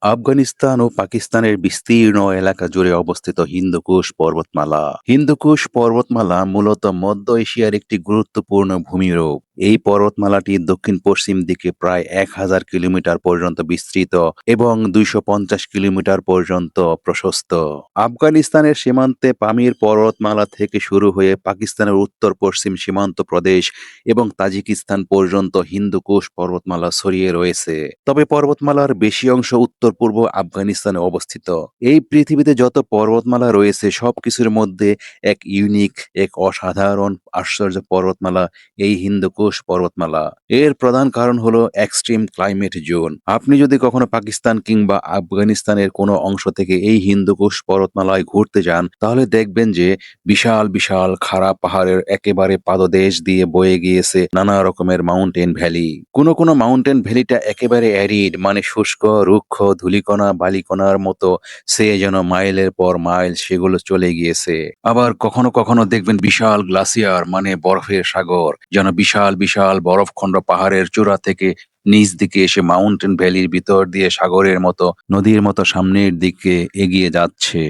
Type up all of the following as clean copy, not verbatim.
আফগানিস্তান ও পাকিস্তানের বিস্তীর্ণ এলাকা জুড়ে অবস্থিত হিন্দুকুশ পর্বতমালা। হিন্দুকুশ পর্বতমালা মূলত মধ্য এশিয়ার একটি গুরুত্বপূর্ণ ভূমিরূপ। এই পর্বতমালাটি দক্ষিণ পশ্চিম দিকে প্রায় ১,০০০ কিলোমিটার পর্যন্ত বিস্তৃত এবং ২৫০ কিলোমিটার পর্যন্ত প্রশস্ত। আফগানিস্তানের সীমান্তে পামির পর্বতমালা থেকে শুরু হয়ে পাকিস্তানের উত্তর পশ্চিম সীমান্ত প্রদেশ এবং তাজিকিস্তান পর্যন্ত হিন্দুকুশ পর্বতমালা ছড়িয়ে রয়েছে। তবে পর্বতমালার বেশি অংশ উত্তর পূর্ব আফগানিস্তানে অবস্থিত। এই পৃথিবীতে যত পর্বতমালা রয়েছে সবকিছুর মধ্যে এক অসাধারণ আশ্চর্য পর্বতমালা এই হিন্দুকুশ পর্বতমালা। এর প্রধান কারণ হলো এক্সট্রিম ক্লাইমেট জোন। আপনি যদি কখনো পাকিস্তান কিংবা আফগানিস্তানের কোনো অংশ থেকে এই হিন্দুকুশ পর্বতমালায় ঘুরতে যান, তাহলে দেখবেন যে বিশাল বিশাল খাড়া পাহাড়ের একেবারে পাদদেশ দিয়ে বয়ে গিয়েছে নানা রকমের মাউন্টেন ভ্যালি। কোনো কোনো মাউন্টেন ভ্যালিটা একেবারে অ্যারিড, মানে শুষ্ক, রুক্ষ, ধূলিকণা বালিকণার মতো, সে যেন মাইলের পর মাইল সেগুলো চলে গিয়েছে। আবার কখনো কখনো দেখবেন বিশাল গ্লাসিয়ার, মানে বরফের সাগর, যেন বিশাল বিশাল বরফখণ্ড পাহাড়ের চূড়া থেকে নিচ দিকে এসে মাউন্টেন ভ্যালির ভিতর দিয়ে সাগরের মতো, নদীর মতো সামনের দিকে এগিয়ে যাচ্ছে।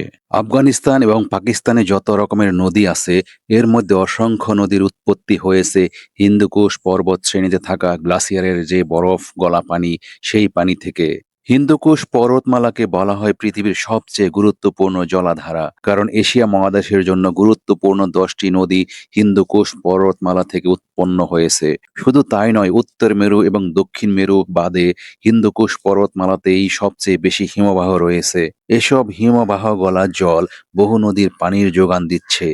আফগানিস্তান এবং পাকিস্তানে যত রকমের নদী আছে, এর মধ্যে অসংখ্য নদীর উৎপত্তি হয়েছে হিন্দুকুশ পর্বত শ্রেণীতে থাকা গ্লাসিয়ারের যে বরফ গলা পানি, সেই পানি থেকে। হিন্দুকুশ পর্বতমালাকে বলা হয় পৃথিবীর সবচেয়ে গুরুত্বপূর্ণ জলাধারা, কারণ এশিয়া মহাদেশের জন্য গুরুত্বপূর্ণ ১০টি নদী হিন্দুকুশ পর্বতমালা থেকে উৎপন্ন হয়েছে। শুধু তাই নয়, উত্তর মেরু এবং দক্ষিণ মেরু বাদে হিন্দুকুশ পর্বতমালাতেই সবচেয়ে বেশি হিমবাহ রয়েছে। এসব হিমবাহ গলা জল বহু নদীর পানির যোগান দিচ্ছে।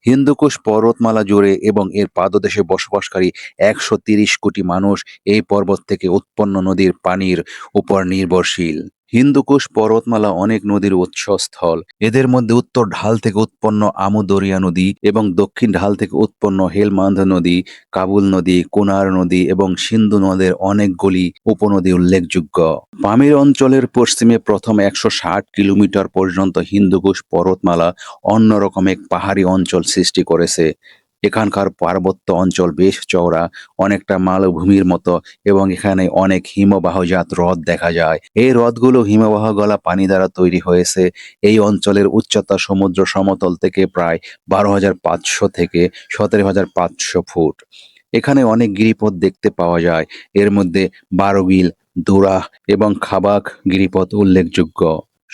হিন্দুকুশ পর্বতমালা জুড়ে এবং এর পাদদেশে বসবাসকারী ১৩০ কোটি মানুষ এই পর্বত থেকে উৎপন্ন নদীর পানির উপর নির্ভরশীল। হিন্দুকুশ পর্বতমালা অনেক নদীর উৎসস্থল। এদের মধ্যে উত্তর ঢাল থেকে উৎপন্ন আমু দরিয়া নদী এবং দক্ষিণ ঢাল থেকে উৎপন্ন হেলমান্দ নদী, কাবুল নদী, কুনার নদী এবং সিন্ধু নদের অনেকগুলি উপনদী উল্লেখযোগ্য। পামির অঞ্চলের পশ্চিমে প্রথম ১৬০ কিলোমিটার পর্যন্ত হিন্দুকুশ পর্বতমালা অন্যরকম এক পাহাড়ি অঞ্চল সৃষ্টি করেছে। এখানকার পার্বত্য অঞ্চল বেশ চওড়া, অনেকটা মালভূমির মতো, এবং এখানে অনেক হিমবাহজাত হ্রদ দেখা যায়। এই হ্রদগুলো হিমবাহ গলা পানি দ্বারা তৈরি হয়েছে। এই অঞ্চলের উচ্চতা সমুদ্র সমতল থেকে প্রায় ১২,৫০০ থেকে ১৭,৫০০ ফুট। এখানে অনেক গিরিপথ দেখতে পাওয়া যায়। এর মধ্যে বারোগিল, দুরাহ এবং খাবাক গিরিপথ উল্লেখযোগ্য।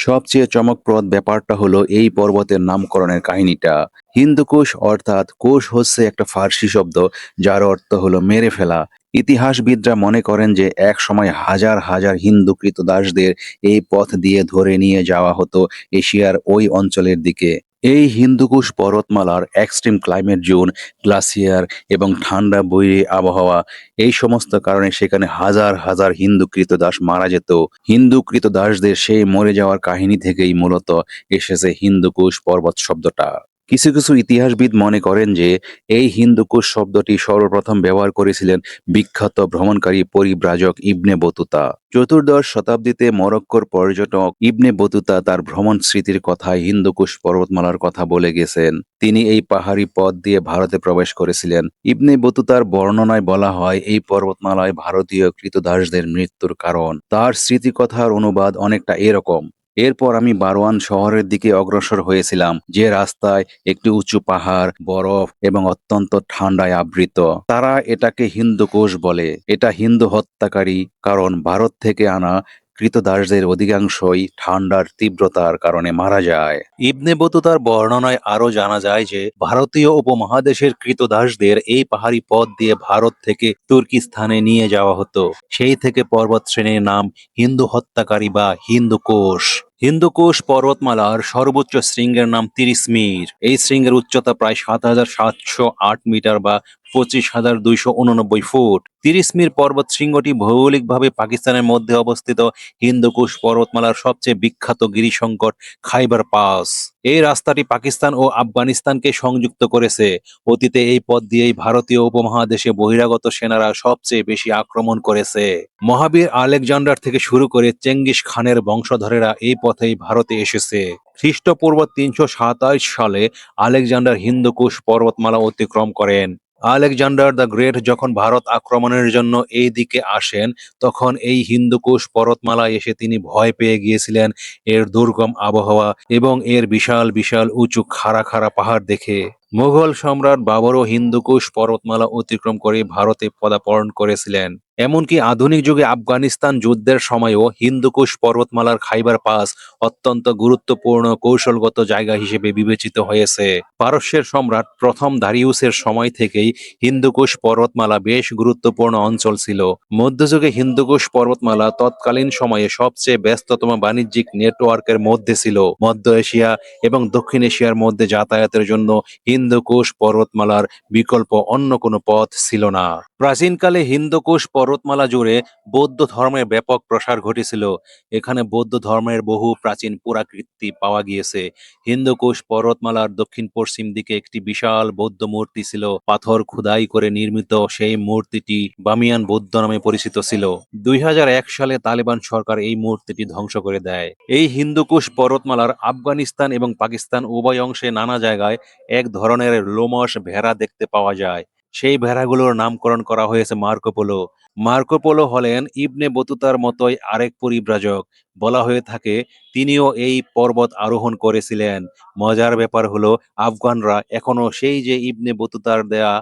সবচেয়ে চমকপ্রদ ব্যাপারটা হলো এই পর্বতের নামকরণের কাহিনীটা। হিন্দুকুশ অর্থাৎ কুশ হচ্ছে একটা ফার্সি শব্দ, যার অর্থ হলো মেরে ফেলা। ইতিহাসবিদরা মনে করেন যে এক সময় হাজার হাজার হিন্দু কৃতদাসদের এই পথ দিয়ে ধরে নিয়ে যাওয়া হতো এশিয়ার ওই অঞ্চলের দিকে। এই হিন্দুকুশ পর্বতমালার এক্সট্রিম ক্লাইমেট জোন, গ্লাসিয়ার এবং ঠান্ডা বৈরী আবহাওয়া, এই সমস্ত কারণে সেখানে হাজার হাজার হিন্দু কৃতদাস মারা যেত। হিন্দু কৃতদাসদের সেই মরে যাওয়ার কাহিনী থেকেই মূলত এসেছে হিন্দুকুশ পর্বত শব্দটা। কিছু কিছু ইতিহাসবিদ মনে করেন যে এই হিন্দুকুশ শব্দটি সর্বপ্রথম ব্যবহার করেছিলেন বিখ্যাত ভ্রমণকারী পরিব্রাজক ইবনে বতুতা। চতুর্দশ শতাব্দীতে মরক্কোর পর্যটক ইবনে বতুতা তার ভ্রমণ স্মৃতির কথায় হিন্দুকুশ পর্বতমালার কথা বলে গেছেন। তিনি এই পাহাড়ি পথ দিয়ে ভারতে প্রবেশ করেছিলেন। ইবনে বতুতার বর্ণনায় বলা হয় এই পর্বতমালায় ভারতীয় কৃতদাসদের মৃত্যুর কারণ। তার স্মৃতিকথার অনুবাদ অনেকটা এরকম: এরপর আমি বারওয়ান শহরের দিকে অগ্রসর হয়েছিলাম, যে রাস্তায় একটি উঁচু পাহাড়, বরফ এবং অত্যন্ত ঠান্ডায় আবৃত। তারা এটাকে হিন্দুকুশ বলে। এটা হিন্দু হত্যাকারী, কারণ ভারত থেকে আনা কৃতদাসদের অধিকাংশই ঠান্ডার তীব্রতার কারণে মারা যায়। ইবনে বতুতার বর্ণনায় আরো জানা যায় যে ভারতীয় উপমহাদেশের কৃতদাসদের এই পাহাড়ি পথ দিয়ে ভারত থেকে তুর্কিস্তানে নিয়ে যাওয়া হতো। সেই থেকে পর্বত শ্রেণীর নাম হিন্দু হত্যাকারী বা হিন্দুকুশ। হিন্দুকুশ পর্বতমালার সর্বোচ্চ শৃঙ্গের নাম তিরিশমির। এই শৃঙ্গের উচ্চতা প্রায় ৭,৭০৮ মিটার বা ২৫,২৮৯ ফুট। তিরিশমির পর্বত শৃঙ্গটি ভৌগোলিকভাবে পাকিস্তানের মধ্যে অবস্থিত হিন্দুকুশ পর্বতমালার সবচেয়ে বিখ্যাত গিরিসংকট খাইবার পাস। এই রাস্তাটি পাকিস্তান ও আফগানিস্তানকে সংযুক্ত করেছে। অতীতে এই পথ দিয়েই ভারতীয় উপমহাদেশে বহিরাগত সেনারা সবচেয়ে বেশি আক্রমণ করেছে। মহাবীর আলেকজান্ডার থেকে শুরু করে চেঙ্গিস খানের বংশধরেরা এই পথেই ভারতে এসেছে। খ্রিস্টপূর্ব ৩২৭ সালে আলেকজান্ডার হিন্দুকুশ পর্বতমালা অতিক্রম করেন। আলেকজান্ডার দ্য গ্রেট যখন ভারত আক্রমণের জন্য এই দিকে আসেন, তখন এই হিন্দুকুশ পর্বতমালায় এসে তিনি ভয় পেয়ে গিয়েছিলেন এর দুর্গম আবহাওয়া এবং এর বিশাল বিশাল উঁচু খাড়া খাড়া পাহাড় দেখে। মুঘল সম্রাট বাবরও হিন্দুকুশ পর্বতমালা অতিক্রম করে ভারতে পদার্পণ করেছিলেন। এমনকি আধুনিক যুগে আফগানিস্তান যুদ্ধের সময়ও হিন্দুকুশ পর্বতমালার খাইবার পাস অত্যন্ত গুরুত্বপূর্ণ কৌশলগত জায়গা হিসেবে বিবেচিত হয়েছে। পারস্যের সম্রাট প্রথম দারিউসের সময় থেকেই হিন্দুকুশ পর্বতমালা বেশ গুরুত্বপূর্ণ অঞ্চল ছিল। মধ্যযুগে হিন্দুকুশ পর্বতমালা তৎকালীন সময়ে সবচেয়ে ব্যস্ততম বাণিজ্যিক নেটওয়ার্কের মধ্যে ছিল। মধ্য এশিয়া এবং দক্ষিণ এশিয়ার মধ্যে যাতায়াতের জন্য হিন্দুকুশ পর্বতমালার বিকল্প অন্য কোনো পথ ছিল না। প্রাচীনকালে হিন্দুকুশ পর্বতমালা জুড়ে বৌদ্ধ ধর্মের ব্যাপক প্রসার ঘটেছিল। এখানে বৌদ্ধ ধর্মের বহু প্রাচীন পুরাকীর্তি পাওয়া গিয়েছে। হিন্দুকুশ পর্বতমালার দক্ষিণ পশ্চিম দিকে একটি বিশাল বৌদ্ধ মূর্তি ছিল। পাথর খোদাই করে নির্মিত সেই মূর্তিটি বামিয়ান বৌদ্ধ নামে পরিচিত ছিল। 2001 সালে তালেবান সরকার এই মূর্তিটি ধ্বংস করে দেয়। এই হিন্দুকুশ পর্বতমালার আফগানিস্তান এবং পাকিস্তান উভয় অংশে নানা জায়গায় এক ধরনের লোমশ ভেড়া দেখতে পাওয়া যায়। সেই ভেড়াগুলোর নামকরণ করা হয়েছে মার্কোপোলো। মার্কোপোলো হলেন ইবনে বতুতার মতোই আরেক পরিব্রাজক। বলা হয়ে থাকে তিনিও এই পর্বত আরোহণ করেছিলেন। মজার ব্যাপার হলো আফগানরা এখনো সেই যে ইবনে বতুতার দেয়া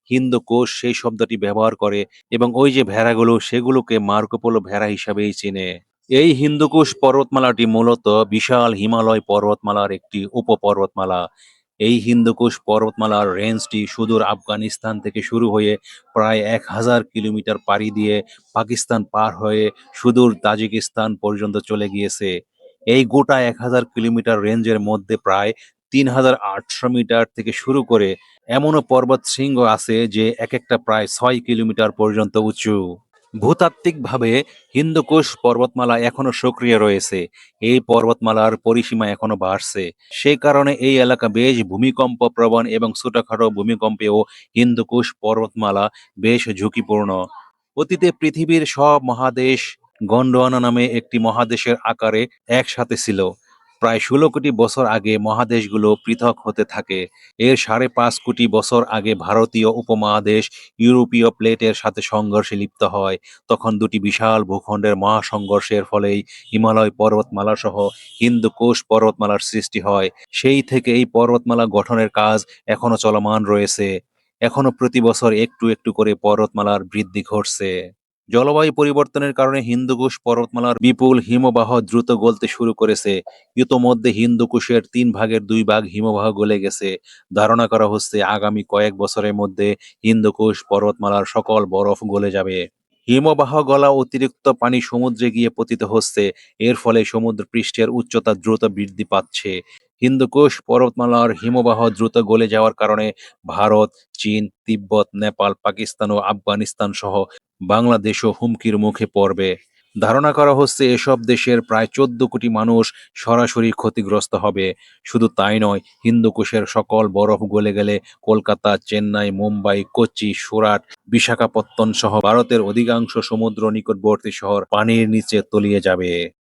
হিন্দুকুশ সেই শব্দটি ব্যবহার করে এবং ওই যে ভেড়াগুলো সেগুলোকে মার্কোপোলো ভেড়া হিসাবেই চেনে। এই হিন্দুকুশ পর্বতমালাটি মূলত বিশাল হিমালয় পর্বতমালার একটি উপপর্বতমালা। এই হিন্দুকুশ পর্বতমালার রেঞ্জটি সুদূর আফগানিস্তান থেকে শুরু হয়ে প্রায় 1000 কিলোমিটার পাড়ি দিয়ে পাকিস্তান পার হয়ে সুদূর তাজিকিস্তান পর্যন্ত চলে গিয়েছে। এই গোটা 1000 কিলোমিটার রেঞ্জের মধ্যে প্রায় 3800 মিটার থেকে শুরু করে এমনও পর্বত শৃঙ্গ আছে যে এক একটা প্রায় 6 কিলোমিটার পর্যন্ত উঁচু। ভূতাত্ত্বিকভাবে হিন্দুকুশ পর্বতমালা এখনো সক্রিয় রয়েছে। এই পর্বতমালার পরিসীমা এখনো বাড়ছে। সেই কারণে এই এলাকা বেশ ভূমিকম্প প্রবণ এবং ছোটখাটো ভূমিকম্পেও হিন্দুকুশ পর্বতমালা বেশ ঝুঁকিপূর্ণ। অতীতে পৃথিবীর সব মহাদেশ গন্ডোয়ানা নামে একটি মহাদেশের আকারে একসাথে ছিল। প্রায় 16 কোটি বছর আগে মহাদেশগুলো পৃথক হতে থাকে। এর 5.5 কোটি বছর আগে ভারতীয় উপমহাদেশ ইউরোপীয় প্লেটের সাথে সংঘর্ষে লিপ্ত হয়। তখন দুটি বিশাল ভূখণ্ডের মহাসংঘর্ষের ফলেই হিমালয় পর্বতমালা সহ হিন্দুকুশ পর্বতমালার সৃষ্টি হয়। সেই থেকে এই পর্বতমালা গঠনের কাজ এখনো চলমান রয়েছে। এখনো প্রতি বছর একটু একটু করে পর্বতমালার বৃদ্ধি ঘটছে। জলবায়ু পরিবর্তনের কারণে হিন্দুকুশ পর্বতমালার বিপুল হিমবাহ দ্রুত গলতে শুরু করেছে। ইতোমধ্যে হিন্দুকুশের 3/2 ভাগ হিমবাহ গলে গেছে। ধারণা করা হচ্ছে আগামী কয়েক বছরের মধ্যে হিন্দুকুশ পর্বতমালার সকল বরফ গলে যাবে। হিমবাহ গলা অতিরিক্ত পানি সমুদ্রে গিয়ে পতিত হচ্ছে। এর ফলে সমুদ্র পৃষ্ঠের উচ্চতা দ্রুত বৃদ্ধি পাচ্ছে। হিন্দুকুশ পর্বতমালার হিমবাহ দ্রুত গলে যাওয়ার কারণে ভারত, চীন, তিব্বত, নেপাল, পাকিস্তান ও আফগানিস্তান সহ বাংলাদেশও হুমকির মুখে পড়বে। ধারণা করা হচ্ছে এসব দেশের প্রায় 14 কোটি মানুষ সরাসরি ক্ষতিগ্রস্ত হবে। শুধু তাই নয়, হিন্দুকুশের সকল বরফ গলে গেলে কলকাতা, চেন্নাই, মুম্বাই, কোচি, সুরাট, বিশাখাপত্তনম সহ ভারতের অধিকাংশ সমুদ্র নিকটবর্তী শহর পানির নিচে তলিয়ে যাবে।